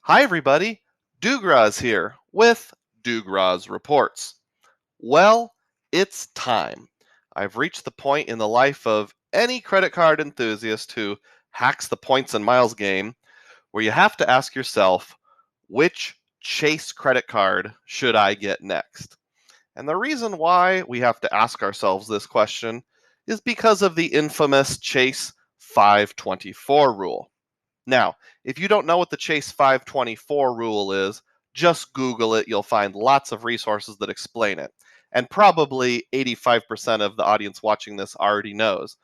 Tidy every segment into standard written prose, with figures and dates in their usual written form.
Hi, everybody. Dugraz here with Dugraz Reports. Well, it's time. I've reached the point in the life of any credit card enthusiast who hacks the points and miles game where you have to ask yourself, which Chase credit card should I get next? And the reason why we have to ask ourselves this question is because of the infamous Chase 524 rule. Now, if you don't know what the Chase 524 rule is, just Google it. You'll find lots of resources that explain it. And probably 85% of the audience watching this already knows.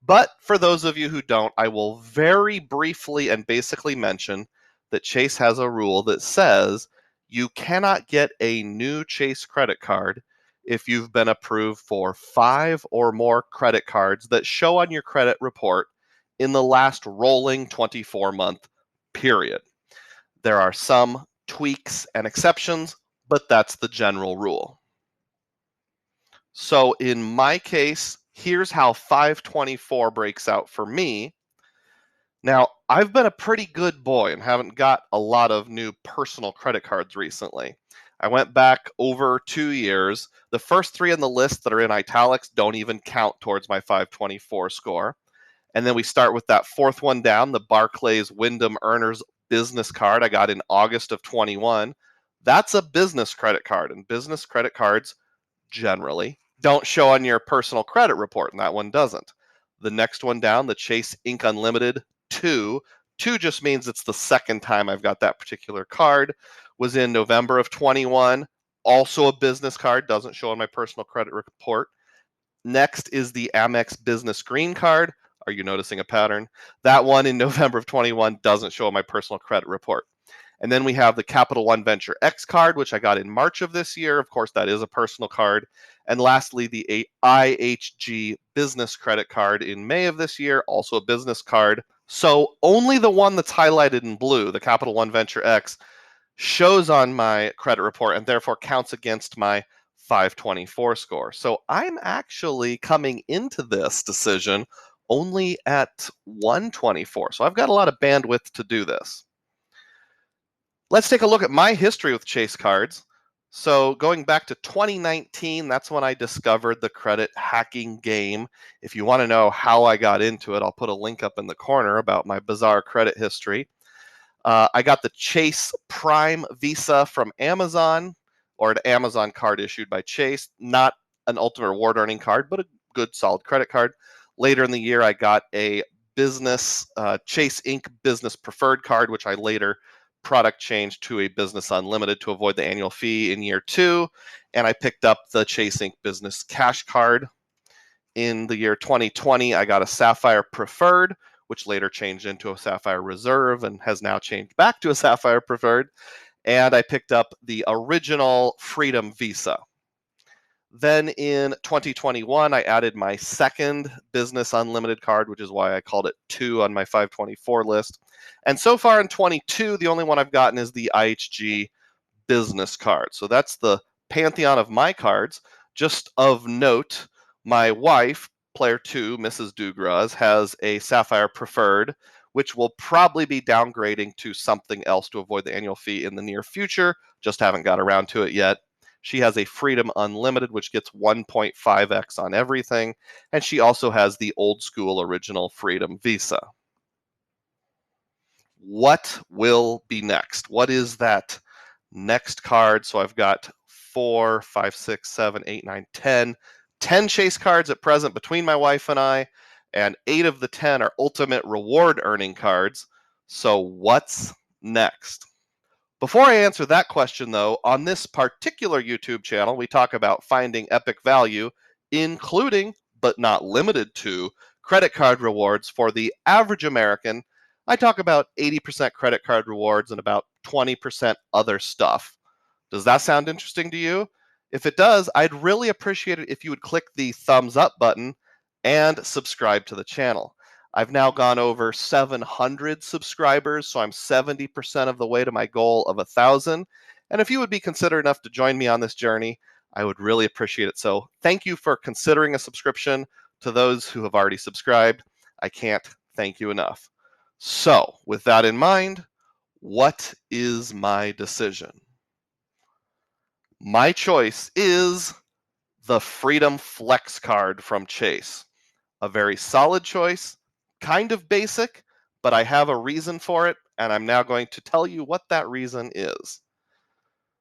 But for those of you who don't, I will very briefly and basically mention that Chase has a rule that says you cannot get a new Chase credit card if you've been approved for 5 or more credit cards that show on your credit report in the last rolling 24-month period. There are some tweaks and exceptions, but that's the general rule. So in my case, here's how 524 breaks out for me. Now, I've been a pretty good boy and haven't got a lot of new personal credit cards recently. I went back over 2 years. The first 3 on the list that are in italics don't even count towards my 524 score. And then we start with that fourth one down, the Barclays Wyndham Earners business card I got in August of 21. That's a business credit card, and business credit cards generally don't show on your personal credit report, and that one doesn't. The next one down, the Chase Ink Unlimited 2. 2 just means it's the second time I've got that particular card. Was in November of 21. Also a business card, doesn't show on my personal credit report. Next is the Amex Business Green Card. Are you noticing a pattern? That one in November of 21 doesn't show on my personal credit report. And then we have the Capital One Venture X card, which I got in March of this year. Of course, that is a personal card. And lastly, the IHG Business Credit Card in May of this year, also a business card. So only the one that's highlighted in blue, the Capital One Venture X, shows on my credit report and therefore counts against my 524 score. So I'm actually coming into this decision only at 124. So I've got a lot of bandwidth to do this. Let's take a look at my history with Chase cards. So going back to 2019, that's when I discovered the credit hacking game. If you want to know how I got into it, I'll put a link up in the corner about my bizarre credit history. I got the Chase Prime Visa from Amazon, or an Amazon card issued by Chase. Not an Ultimate Reward earning card, but a good solid credit card. Later in the year, I got a business Chase Ink Business Preferred card, which I later product changed to a Business Unlimited to avoid the annual fee in year 2. And I picked up the Chase Ink Business Cash card. In the year 2020, I got a Sapphire Preferred, which later changed into a Sapphire Reserve and has now changed back to a Sapphire Preferred. And I picked up the original Freedom Visa. Then in 2021, I added my second Business Unlimited card, which is why I called it 2 on my 524 list. And so far in 22, the only one I've gotten is the IHG Business card. So that's the pantheon of my cards. Just of note, my wife, player 2, Mrs. Dugraz, has a Sapphire Preferred, which will probably be downgrading to something else to avoid the annual fee in the near future. Just haven't got around to it yet. She has a Freedom Unlimited, which gets 1.5x on everything. And she also has the old school original Freedom Visa. What will be next? What is that next card? So I've got 4, 5, 6, 7, 8, 9, 10. 10 Chase cards at present between my wife and I, and 8 of the 10 are Ultimate Reward earning cards. So what's next? Before I answer that question, though, on this particular YouTube channel, we talk about finding epic value, including, but not limited to, credit card rewards for the average American. I talk about 80% credit card rewards and about 20% other stuff. Does that sound interesting to you? If it does, I'd really appreciate it if you would click the thumbs up button and subscribe to the channel. I've now gone over 700 subscribers, so I'm 70% of the way to my goal of 1,000. And if you would be considerate enough to join me on this journey, I would really appreciate it. So thank you for considering a subscription. To those who have already subscribed, I can't thank you enough. So with that in mind, What is my decision? My choice is the Freedom Flex card from Chase. A very solid choice, kind of basic, but I have a reason for it, and I'm now going to tell you what that reason is.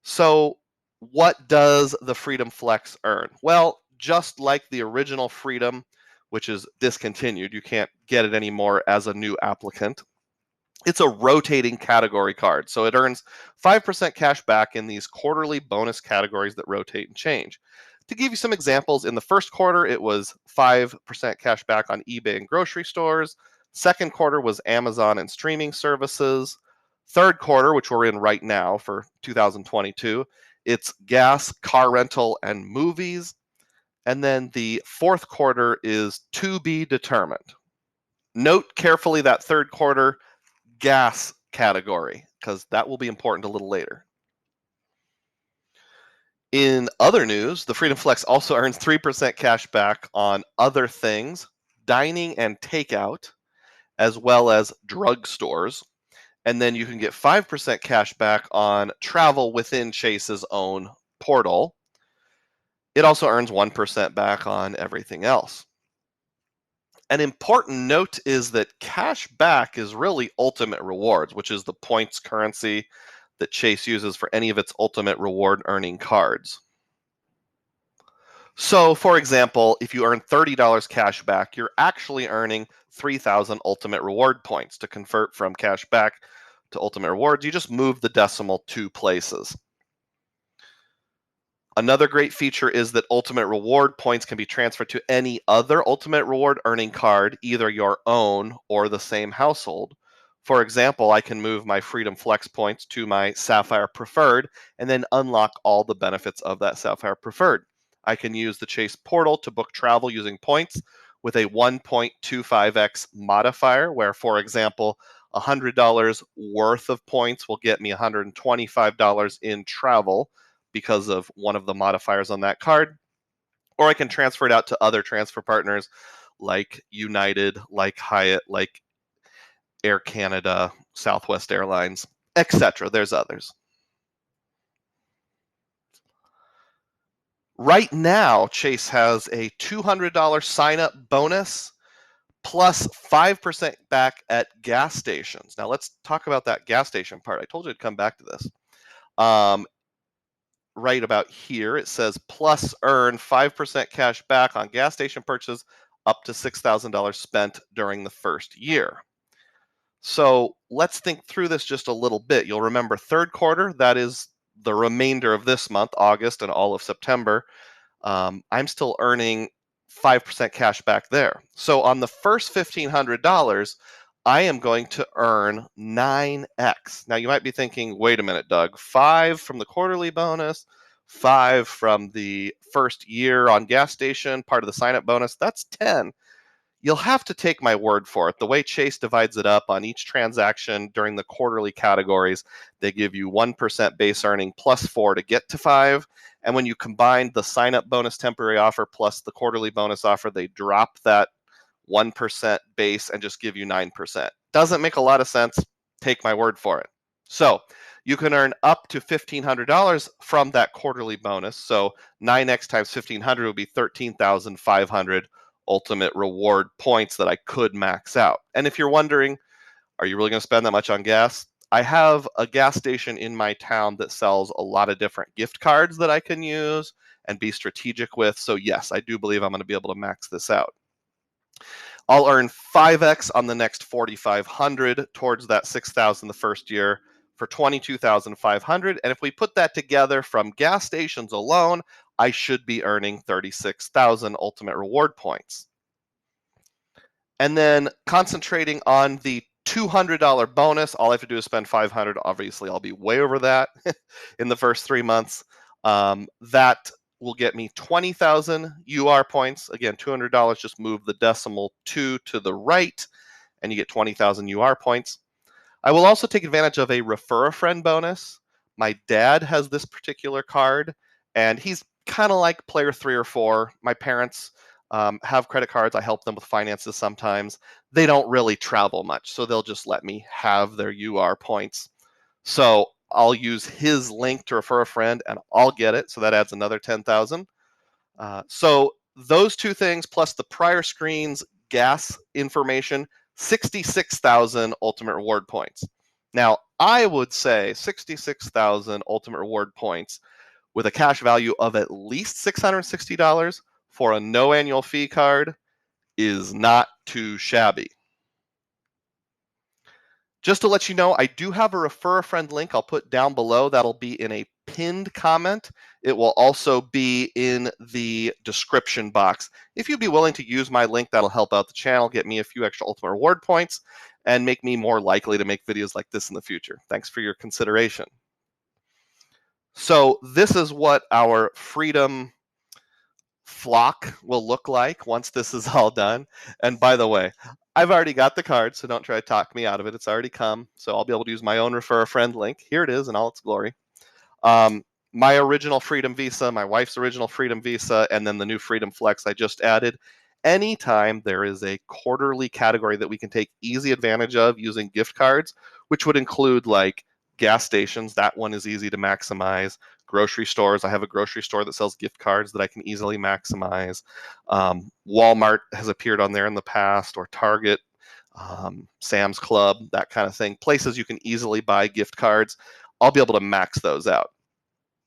So, what does the Freedom Flex earn? Well, just like the original Freedom, which is discontinued, you can't get it anymore as a new applicant. It's a rotating category card, so it earns 5% cash back in these quarterly bonus categories that rotate and change. To give you some examples, in the first quarter, it was 5% cash back on eBay and grocery stores. Second quarter was Amazon and streaming services. Third quarter, which we're in right now for 2022, it's gas, car rental, and movies. And then the fourth quarter is to be determined. Note carefully that third quarter gas category, because that will be important a little later. In other news, the Freedom Flex also earns 3% cash back on other things, dining and takeout, as well as drugstores. And then you can get 5% cash back on travel within Chase's own portal. It also earns 1% back on everything else. An important note is that cash back is really ultimate rewards, which is the points currency that Chase uses for any of its ultimate reward earning cards. So, for example, if you earn $30 cash back, you're actually earning 3,000 ultimate reward points. To convert from cash back to ultimate rewards, you just move the decimal 2 places. Another great feature is that ultimate reward points can be transferred to any other ultimate reward earning card, either your own or the same household. For example, I can move my Freedom Flex points to my Sapphire Preferred and then unlock all the benefits of that Sapphire Preferred. I can use the Chase portal to book travel using points with a 1.25x modifier, where, for example, $100 worth of points will get me $125 in travel because of one of the modifiers on that card. Or I can transfer it out to other transfer partners like United, like Hyatt, like Air Canada, Southwest Airlines, etc. There's others. Right now, Chase has a $200 sign-up bonus plus 5% back at gas stations. Now let's talk about that gas station part. I told you to come back to this. Right about here, it says plus earn 5% cash back on gas station purchases up to $6,000 spent during the first year. So let's think through this just a little bit. You'll remember third quarter, that is the remainder of this month, August and all of September. I'm still earning 5% cash back there. So on the first $1,500, I am going to earn 9x. Now you might be thinking, wait a minute, Doug, 5 from the quarterly bonus, 5 from the first year on gas station, part of the sign-up bonus, that's 10. You'll have to take my word for it. The way Chase divides it up on each transaction during the quarterly categories, they give you 1% base earning plus 4 to get to 5. And when you combine the sign-up bonus temporary offer plus the quarterly bonus offer, they drop that 1% base and just give you 9%. Doesn't make a lot of sense. Take my word for it. So you can earn up to $1,500 from that quarterly bonus. So 9x times 1,500 would be 13,500 ultimate reward points that I could max out. And if you're wondering, are you really going to spend that much on gas? I have a gas station in my town that sells a lot of different gift cards that I can use and be strategic with. So yes, I do believe I'm going to be able to max this out. I'll earn 5x on the next 4,500 towards that 6,000 the first year for 22,500. And if we put that together from gas stations alone, I should be earning 36,000 ultimate reward points. And then concentrating on the $200 bonus, all I have to do is spend 500. Obviously, I'll be way over that in the first 3 months. That will get me 20,000 UR points. Again, $200, just move the decimal 2 to the right, and you get 20,000 UR points. I will also take advantage of a refer a friend bonus. My dad has this particular card, and he's kind of like player 3 or 4. My parents have credit cards. I help them with finances sometimes. They don't really travel much, so they'll just let me have their UR points. So I'll use his link to refer a friend and I'll get it. So that adds another 10,000. So those two things plus the prior screen's gas information, 66,000 ultimate reward points. Now, I would say 66,000 ultimate reward points with a cash value of at least $660 for a no annual fee card is not too shabby. Just to let you know, I do have a refer a friend link I'll put down below. That'll be in a pinned comment. It will also be in the description box. If you'd be willing to use my link, that'll help out the channel, get me a few extra ultimate reward points, and make me more likely to make videos like this in the future. Thanks for your consideration. So this is what our Freedom flock will look like once this is all done. And by the way, I've already got the card, so don't try to talk me out of it. It's already come, so I'll be able to use my own refer a friend link. Here it is in all its glory. My original Freedom Visa, my wife's original Freedom Visa, and then the new Freedom Flex I just added. Anytime there is a quarterly category that we can take easy advantage of using gift cards, which would include like gas stations, that one is easy to maximize. Grocery stores, I have a grocery store that sells gift cards that I can easily maximize. Walmart has appeared on there in the past, or Target, Sam's Club, that kind of thing. Places you can easily buy gift cards. I'll be able to max those out.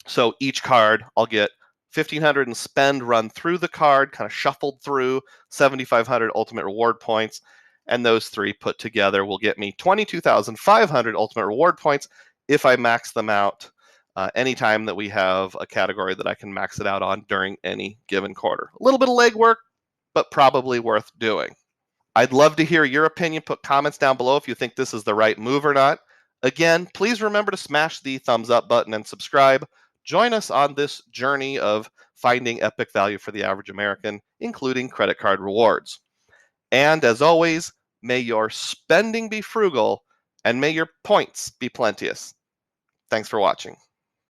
So each card, I'll get 1,500 in spend run through the card, kind of shuffled through, 7,500 ultimate reward points, and those three put together will get me 22,500 ultimate reward points if I max them out anytime that we have a category that I can max it out on during any given quarter. A little bit of legwork, but probably worth doing. I'd love to hear your opinion. Put comments down below if you think this is the right move or not. Again, please remember to smash the thumbs up button and subscribe. Join us on this journey of finding epic value for the average American, including credit card rewards. And as always, may your spending be frugal and may your points be plenteous. Thanks for watching.